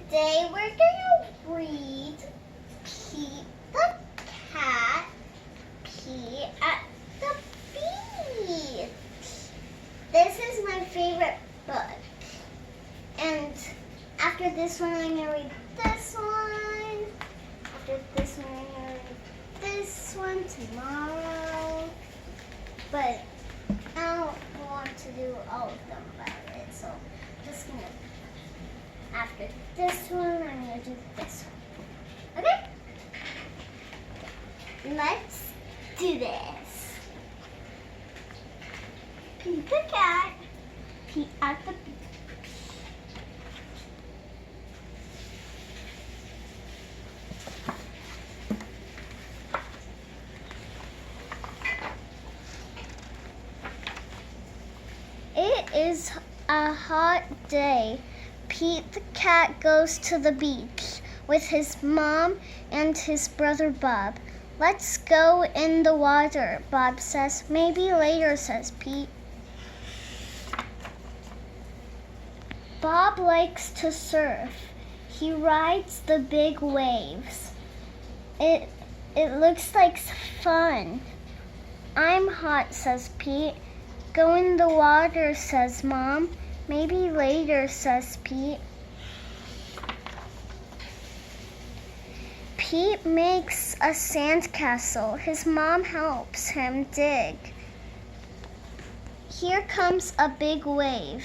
Today we're gonna read Pete the Cat Pee at the Beach. This is my favorite book. And after this one, I'm gonna read this one. After this one, I'm gonna read this one tomorrow. But I don't want to do all of them about it, so I'm just gonna. After this one, I'm going to do this one. Okay? Let's do this. Pete the cat, Pete at the beach. It is a hot day. Pete the cat goes to the beach with his mom and his brother Bob. Let's go in the water, Bob says. Maybe later, says Pete. Bob likes to surf. He rides the big waves. It looks like fun. I'm hot, says Pete. Go in the water, says Mom. Maybe later, says Pete. Pete makes a sandcastle. His mom helps him dig. Here comes a big wave.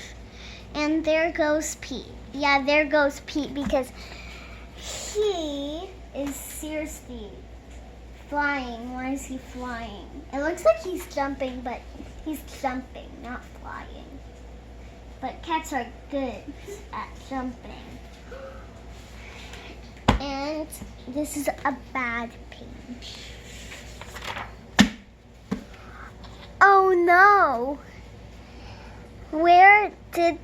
And there goes Pete. Yeah, there goes Pete because he is seriously flying. Why is he flying? It looks like he's jumping, but he's jumping, not flying. But cats are good at jumping. And this is a bad page. Oh no! Where did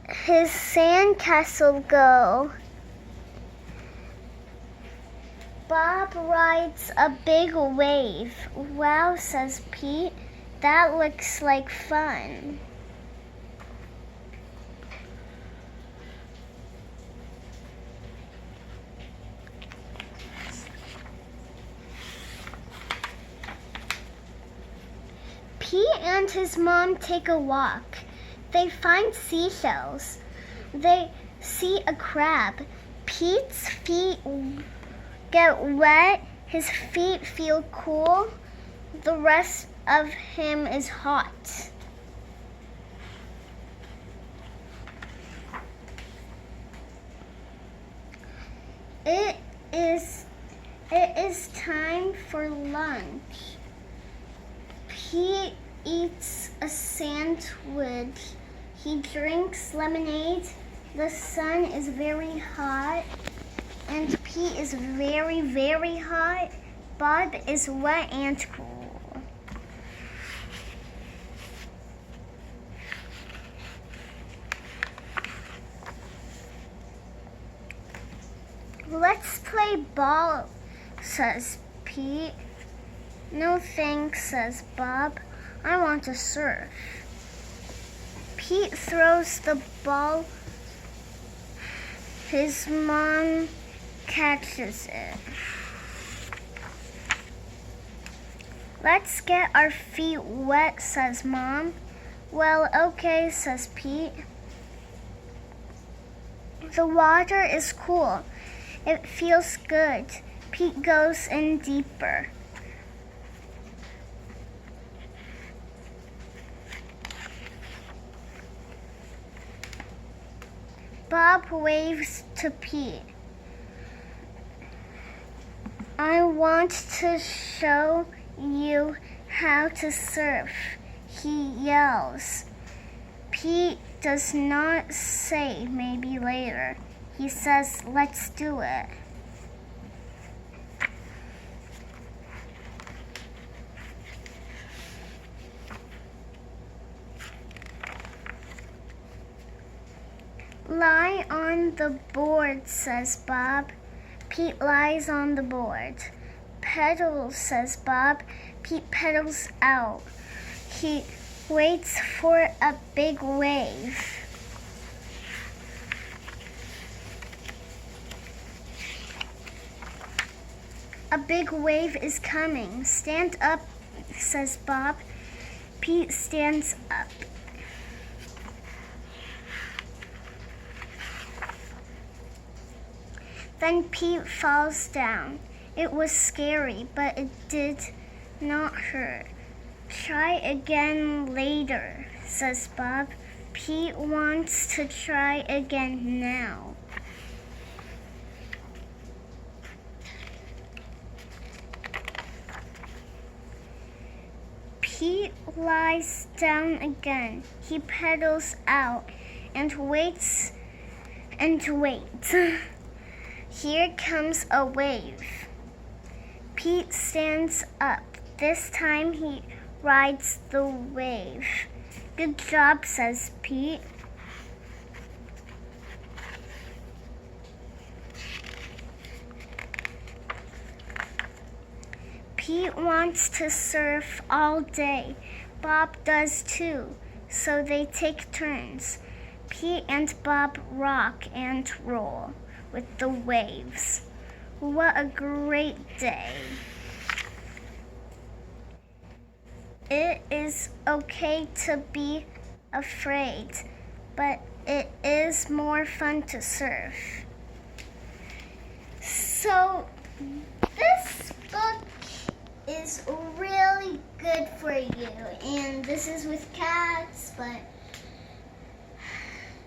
his sandcastle go? Bob rides a big wave. Wow, says Pete. That looks like fun. Pete and his mom take a walk. They find seashells. They see a crab. Pete's feet get wet. His feet feel cool. The rest of him is hot. It is time for lunch. Pete eats a sandwich. He drinks lemonade. The sun is very hot. And Pete is very, very hot. Bob is wet and cool. Let's play ball, says Pete. No thanks, says Bob. I want to surf. Pete throws the ball. His mom catches it. Let's get our feet wet, says Mom. Well, okay, says Pete. The water is cool. It feels good. Pete goes in deeper. Bob waves to Pete. I want to show you how to surf, he yells. Pete does not say maybe later. He says, let's do it. Lie on the board, says Bob. Pete lies on the board. Pedal, says Bob. Pete pedals out. He waits for a big wave. big wave is coming. Stand up, says Bob. Pete stands up. Then Pete falls down. It was scary, but it did not hurt. Try again later, says Bob. Pete wants to try again now. Pete lies down again. He pedals out and waits and waits. Here comes a wave. Pete stands up. This time he rides the wave. Good job, says Pete. Pete wants to surf all day. Bob does too, so they take turns. Pete and Bob rock and roll with the waves. What a great day. It is okay to be afraid, but it is more fun to surf. So this book is really good for you, and this is with cats, but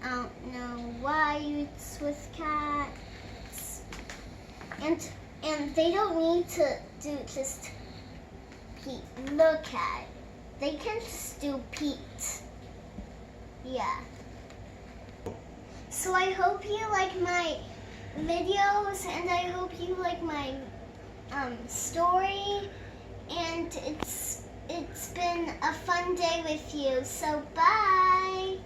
I don't know why it's with cats. And they don't need to do just Pete. Look at it. They can just do Pete. Yeah. So I hope you like my videos, and I hope you like my story. And it's been a fun day with you. So bye.